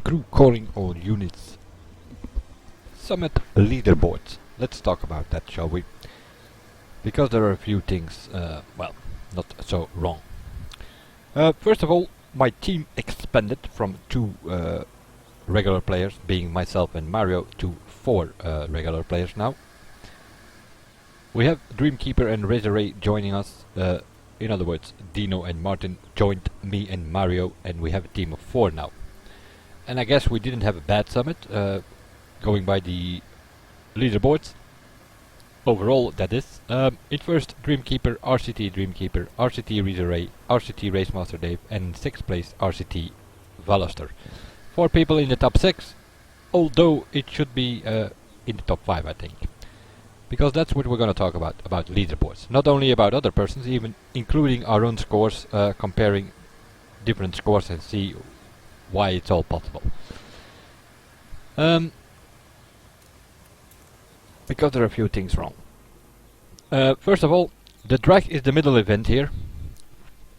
crew calling all units. Summit leaderboards. Let's talk about that, shall we? Because there are a few things, well, not so wrong. First of all, my team expanded from 2 regular players, being myself and Mario, to 4 regular players now. We have Dreamkeeper and Razor Ray joining us. In other words, Dino and Martin joined me and Mario, and we have a team of 4 now. And I guess we didn't have a bad summit, going by the leaderboards. Overall, that is. In first, Dreamkeeper, RCT, RCT Razor Ray, RCT Racemaster Dave, and in 6th place, RCT Valuster. 4 people in the top 6, although it should be in the top 5, I think. Because that's what we're going to talk about leaderboards. Not only about other persons, even including our own scores, comparing different scores and see why it's all possible. Because there are a few things wrong. First of all, the drag is the middle event here,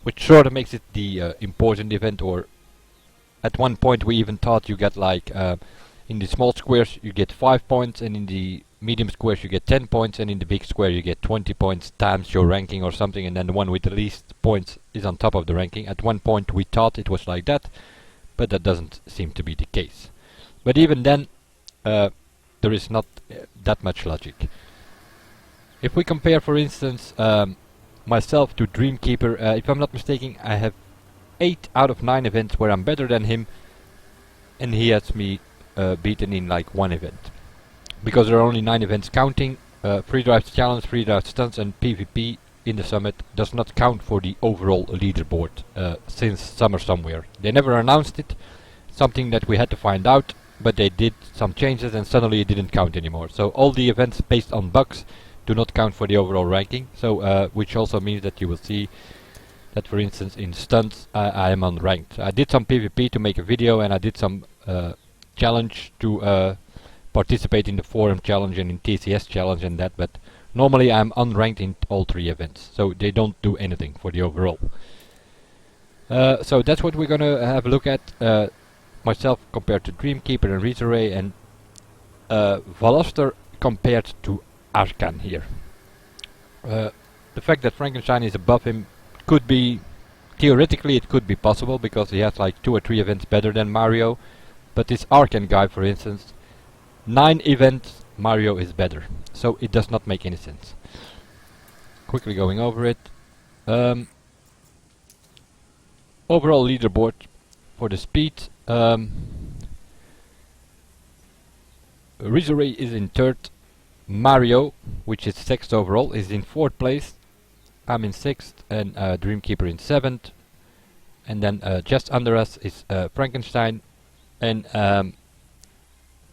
which sort of makes it the important event, or at one point we even thought you get like, in the small squares you get 5 points, and in the medium squares you get 10 points, and in the big square you get 20 points times your ranking or something, and then the one with the least points is on top of the ranking. At one point we thought it was like that, but that doesn't seem to be the case. But even then, there is not that much logic. If we compare, for instance, myself to Dreamkeeper, if I'm not mistaken, I have 8 out of 9 events where I'm better than him, and he has me beaten in like 1 event. Because there are only 9 events counting, free drives challenge, free drives stunts, and PvP in the summit does not count for the overall leaderboard since summer somewhere. They never announced it, something that we had to find out, but they did some changes and suddenly it didn't count anymore. So all the events based on bugs do not count for the overall ranking, so which also means that you will see that, for instance, in stunts I am unranked. I did some PvP to make a video, and I did some challenge to participate in the forum challenge and in TCS challenge and that, but normally I'm unranked in all 3 events, so they don't do anything for the overall. So that's what we're gonna have a look at. Myself compared to Dreamkeeper and Razor Ray, and Valuster compared to Arkan here. The fact that Frankenstein is above him could be, theoretically it could be possible, because he has like 2 or 3 events better than Mario, but this Arkan guy, for instance, 9 events Mario is better, so it does not make any sense. Quickly going over it. Overall leaderboard for the speed. Razor Ray is in 3rd. Mario, which is 6th overall, is in 4th place. I'm in 6th, and Dreamkeeper in 7th. And then just under us is Frankenstein, and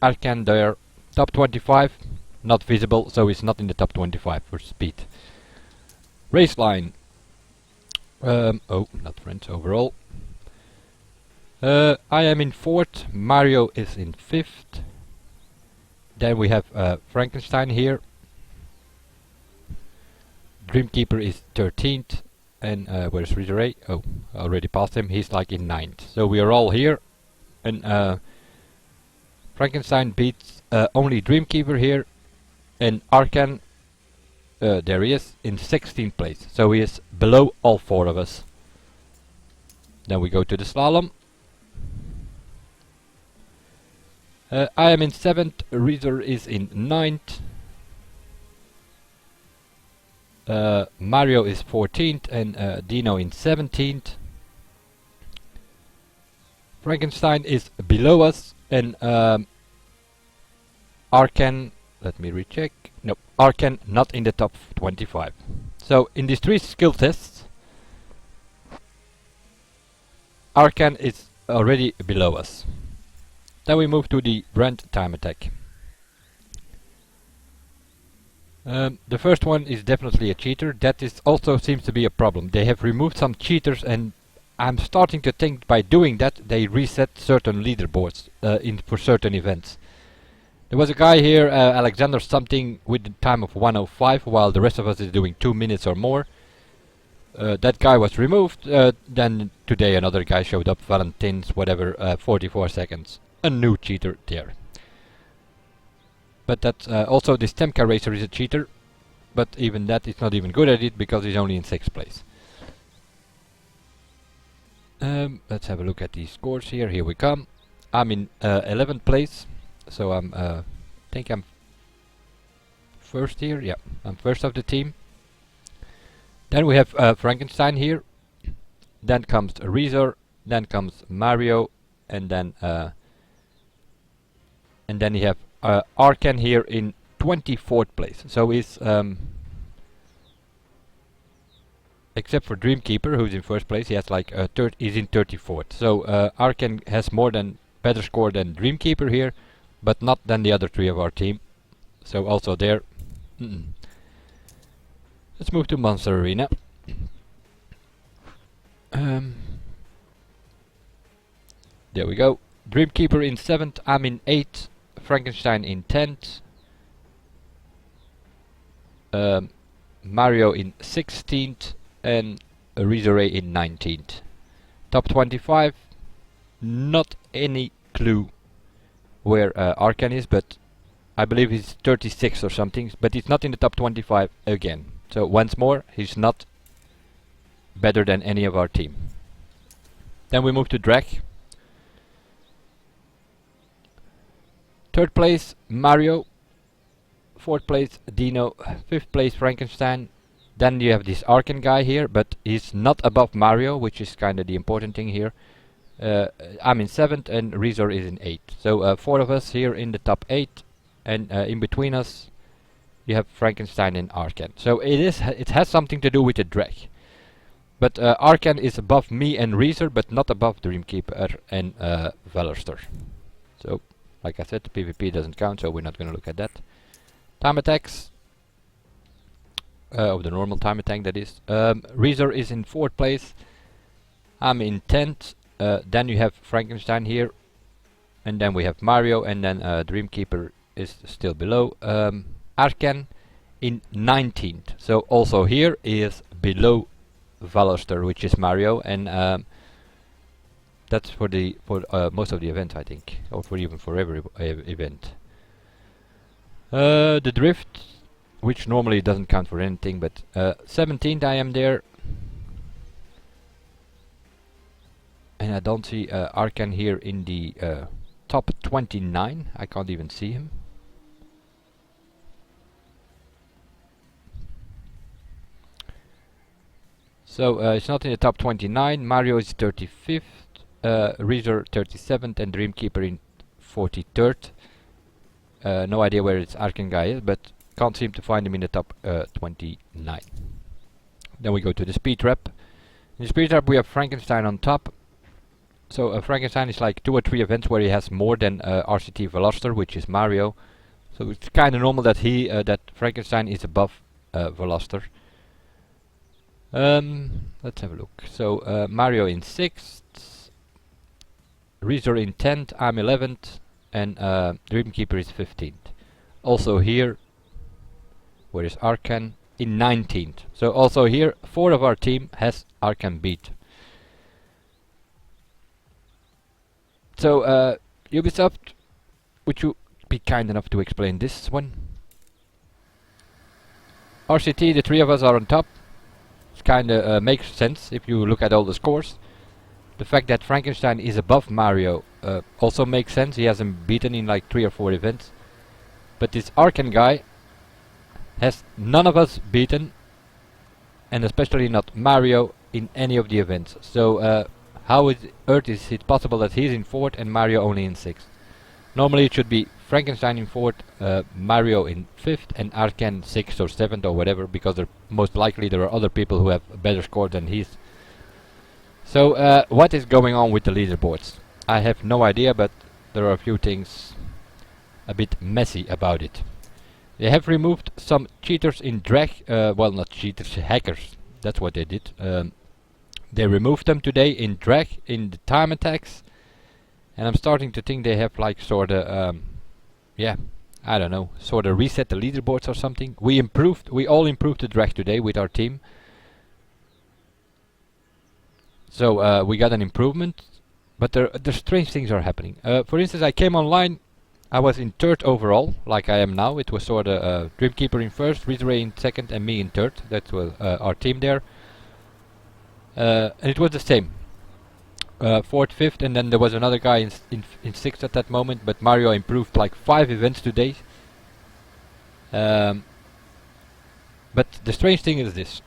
Arkan there, top 25, not visible, so it's not in the top 25 for speed. Raceline, oh, not friends overall. I am in 4th, Mario is in 5th. Then we have Frankenstein here. Dreamkeeper is 13th, and where's Razor Ray? Oh, I already passed him, he's like in 9th. So we are all here, and Frankenstein beats only Dreamkeeper here, and Arkan, there he is, in 16th place. So he is below all 4 of us. Then we go to the slalom. I am in 7th, Razor is in 9th. Mario is 14th, and Dino in 17th. Frankenstein is below us, and Arkan, let me recheck. No, Arkan not in the top 25. So in these 3 skill tests, Arkan is already below us. Then we move to the brand time attack. The first one is definitely a cheater. That is also seems to be a problem. They have removed some cheaters, and I'm starting to think by doing that they reset certain leaderboards for certain events. There was a guy here, Alexander something, with the time of 1:05, while the rest of us is doing 2 minutes or more. that guy was removed. Then today another guy showed up, Valentine's, whatever, 44 seconds. A new cheater there. But that's also this Temka racer is a cheater. But even that is not even good at it because he's only in 6th place. Let's have a look at these scores here. Here we come. I'm in 11th place. So I'm think I'm first here. Yeah, I'm first of the team. Then we have Frankenstein here. Then comes Razor. Then comes Mario, and then you have Arkan here in 24th place. So he's except for Dreamkeeper, who's in first place, he has like he's in 34th. So Arkan has better score than Dreamkeeper here, but not than the other 3 of our team. So also there. Let's move to Monster Arena. There we go. Dreamkeeper in 7th, I'm in 8th, Frankenstein in 10th, Mario in 16th, and Razor in 19th. Top 25, not any clue where Arkan is, but I believe he's 36 or something, but he's not in the top 25 again. So once more, he's not better than any of our team. Then we move to Drag. 3rd place, Mario. 4th place, Dino. 5th place, Frankenstein. Then you have this Arkan guy here, but he's not above Mario, which is kind of the important thing here. I'm in 7th and Razor is in 8th. So 4 of us here in the top 8, and in between us you have Frankenstein and Arkan. So it has something to do with the drag. But Arkan is above me and Razor, but not above Dreamkeeper and Veloster. So, like I said, the PvP doesn't count, so we're not going to look at that. Time attacks. Of the normal time attack, that is. Razor is in 4th place. I'm in 10th. Then you have Frankenstein here. And then we have Mario, and then Dreamkeeper is still below. Arkan in 19th. So also here is below Veloster, which is Mario, and that's for most of the events, I think, or for every event. The drift, which normally doesn't count for anything, but 17th I am there, and I don't see Arkan here in the top 29. I can't even see him. So it's not in the top 29. Mario is 35th, Razor 37th, and Dreamkeeper in 43rd. No idea where its Arkan guy is, but can't seem to find him in the top 29. Then we go to the speed trap. In the speed trap we have Frankenstein on top. So Frankenstein is like 2 or 3 events where he has more than RCT Veloster, which is Mario. So it's kind of normal that that Frankenstein is above Veloster. Let's have a look. So Mario in 6th, Razor in 10th, I'm 11th, and Dreamkeeper is 15th. Also here, where is Arkan? In 19th. So also here, 4 of our team has Arkan beat. So Ubisoft, would you be kind enough to explain this one? RCT, the 3 of us are on top. Kinda makes sense if you look at all the scores. The fact that Frankenstein is above Mario also makes sense. He hasn't beaten in like 3 or 4 events. But this Arkan guy has none of us beaten, and especially not Mario in any of the events. So how is it possible that he's in 4th and Mario only in 6th? Normally it should be Frankenstein in 4th, Mario in 5th, and Arkan 6th or 7th or whatever, because most likely there are other people who have a better score than his. So what is going on with the leaderboards? I have no idea, but there are a few things a bit messy about it. They have removed some cheaters in drag, well, not cheaters, hackers, that's what they did. They removed them today in drag, in the time attacks, and I'm starting to think they have like sorta yeah, I don't know, sort of reset the leaderboards or something. We all improved the drag today with our team. So we got an improvement, but there strange things are happening. For instance, I came online, I was in third overall, like I am now. It was sort of Dreamkeeper in first, Rizray in second, and me in third. That was our team there. And it was the same. Fourth, fifth, and then there was another guy in sixth at that moment. But Mario improved like 5 events today. But the strange thing is this: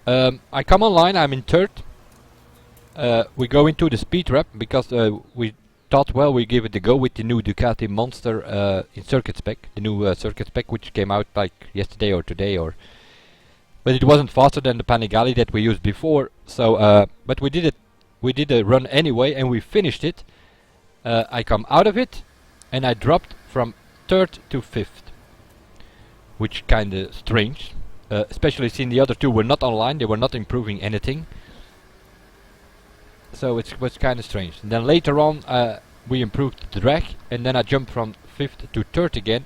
I come online, I'm in third. We go into the speed wrap because we thought, well, we give it a go with the new Ducati Monster in circuit spec, the new circuit spec which came out like yesterday or today, but it wasn't faster than the Panigale that we used before. So, but we did a run anyway, and we finished it. I come out of it, and I dropped from third to fifth, which kinda strange, especially since the other two were not online, they were not improving anything. So it was kind of strange. And then later on we improved the drag, and then I jumped from 5th to 3rd again.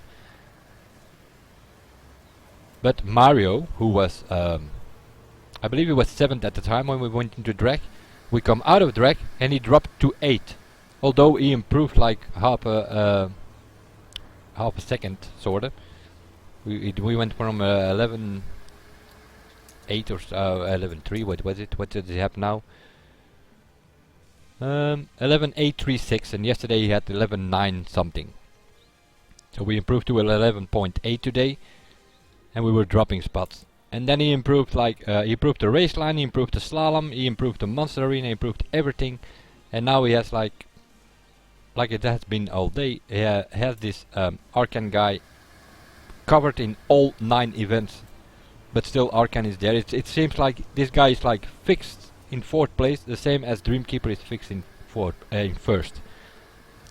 But Mario, who was I believe he was 7th at the time when we went into drag, we come out of drag and he dropped to 8th. Although he improved like half a second sorta. We went from 11.8 or 11.3. What was it? What does he have now? 11.836, and yesterday he had 11.9 something. So we improved to 11.8 today, and we were dropping spots. And then he improved he improved the race line, he improved the slalom, he improved the monster arena, he improved everything, and now he has like it has been all day. He has this Arcan guy covered in all 9 events, but still Arcan is there. It seems like this guy is like fixed in 4th place, the same as Dreamkeeper is fixed in first.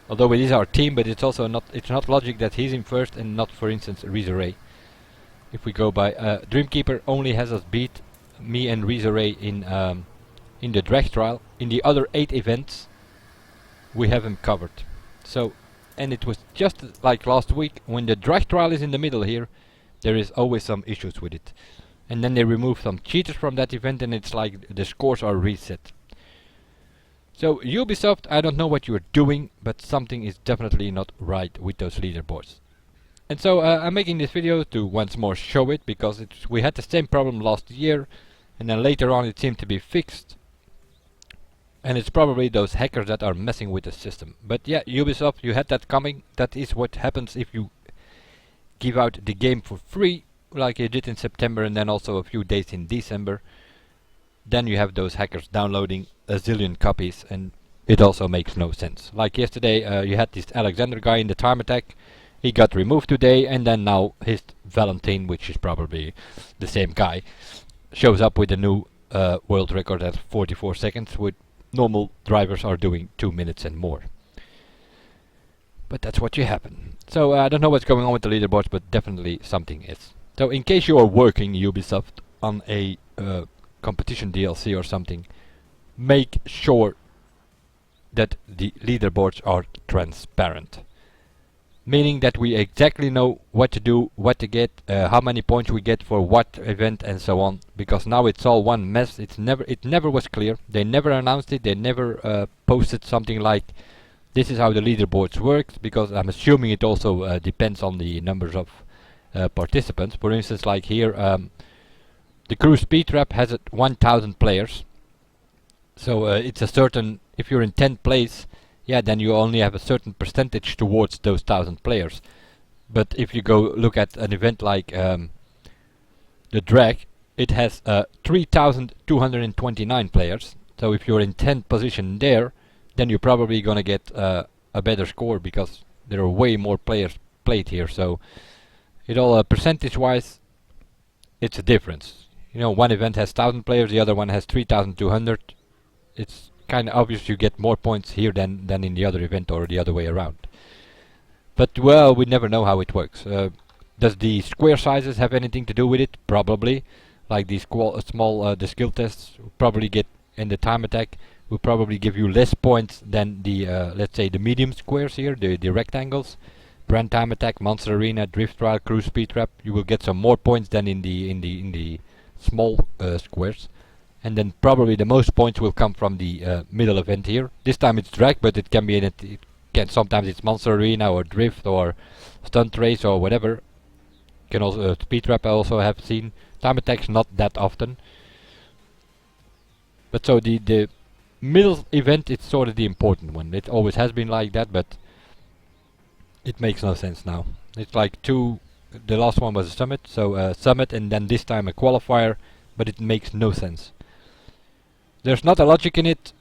Although it is our team, but it's also not. It's not logic that he's in first and not, for instance, Rizray. If we go by Dreamkeeper, only has us beat me and Rizray in the drag trial. In the other 8 events, we have him covered. So, and it was just like last week when the drag trial is in the middle here. There is always some issues with it. And then they remove some cheaters from that event, and it's like the scores are reset. So Ubisoft, I don't know what you're doing, but something is definitely not right with those leaderboards. And so I'm making this video to once more show it, because we had the same problem last year, and then later on it seemed to be fixed. And it's probably those hackers that are messing with the system. But yeah, Ubisoft, you had that coming. That is what happens if you give out the game for free, like you did in September, and then also a few days in December. Then you have those hackers downloading a zillion copies, and it also makes no sense. Like yesterday you had this Alexander guy in the time attack. He got removed today, and then now his Valentine, which is probably the same guy, shows up with a new world record at 44 seconds, with normal drivers are doing 2 minutes and more. But that's what you happen. So I don't know what's going on with the leaderboards, but definitely something is. So in case you are working Ubisoft on a competition DLC or something, make sure that the leaderboards are transparent. Meaning that we exactly know what to do, what to get, how many points we get for what event and so on. Because now it's all one mess. It never was clear. They never announced it. They never posted something like, this is how the leaderboards works. Because I'm assuming it also depends on the numbers of participants. For instance, like here, the crew speed trap has 1,000 players. So it's a certain, if you're in 10th place, yeah, then you only have a certain percentage towards those 1,000 players. But if you go look at an event like the drag, it has 3,229 players. So if you're in 10th position there, then you're probably gonna get a better score, because there are way more players played here. So it all percentage-wise, it's a difference. You know, one event has 1,000 players, the other one has 3,200. It's kind of obvious you get more points here than in the other event, or the other way around. But well, we never know how it works. Does the square sizes have anything to do with it? Probably. Like these small the skill tests will probably get, in the time attack will probably give you less points than the let's say the medium squares here, the rectangles. Brand time attack, monster arena, drift trial, cruise speed trap. You will get some more points than in the small squares. and then probably the most points will come from the middle event here. This time it's drag, but it can be it can sometimes it's monster arena or drift or stunt race or whatever. Can also speed trap I also have seen. Time attacks not that often. But so the middle event is sort of the important one. It always has been like that, but it makes no sense now. It's like the last one was a summit, so summit and then this time a qualifier, but it makes no sense. There's not a logic in it.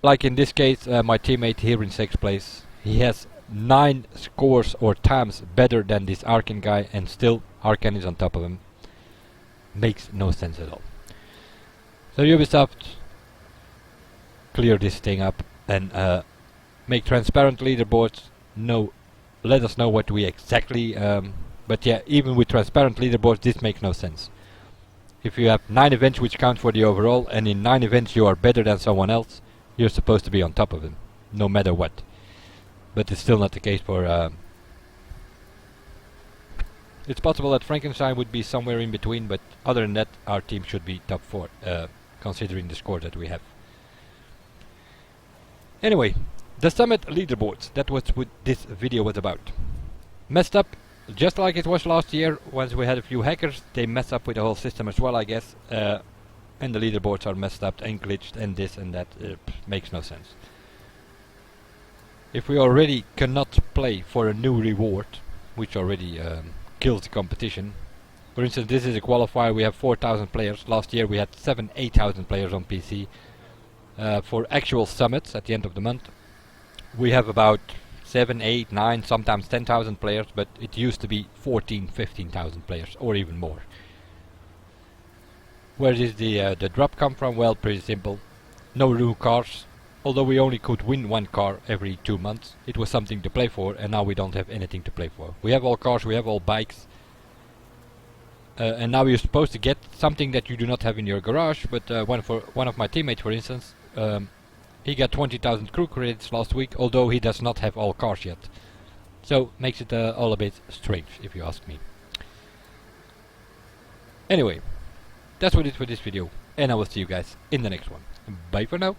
Like in this case, my teammate here in 6th place, he has 9 scores or times better than this Arcan guy, and still Arcan is on top of him. Makes no sense at all. So Ubisoft, clear this thing up and make transparent leaderboards. Let us know what we exactly. But yeah, even with transparent leaderboards, this makes no sense. If you have 9 events which count for the overall, and in 9 events you are better than someone else, you're supposed to be on top of him, no matter what. But it's still not the case for. It's possible that Frankenstein would be somewhere in between, but other than that, our team should be top 4, considering the score that we have. Anyway, the summit leaderboards. That was what this video was about. Messed up, just like it was last year. Once we had a few hackers, they messed up with the whole system as well, I guess. And the leaderboards are messed up and glitched and this and that. Makes no sense. If we already cannot play for a new reward, which already kills the competition. For instance, this is a qualifier. We have 4,000 players. Last year we had 8,000 players on PC. For actual summits at the end of the month, we have about 7, 8, 9, sometimes 10,000 players, but it used to be 14, 15,000 players, or even more. Where does the drop come from? Well, pretty simple. No new cars. Although we only could win 1 car every 2 months, it was something to play for, and now we don't have anything to play for. We have all cars, we have all bikes, and now you're supposed to get something that you do not have in your garage. But one of my teammates, for instance, he got 20,000 crew credits last week, although he does not have all cars yet. So makes it all a bit strange, if you ask me. Anyway, that's what it is for this video, and I will see you guys in the next one. Bye for now.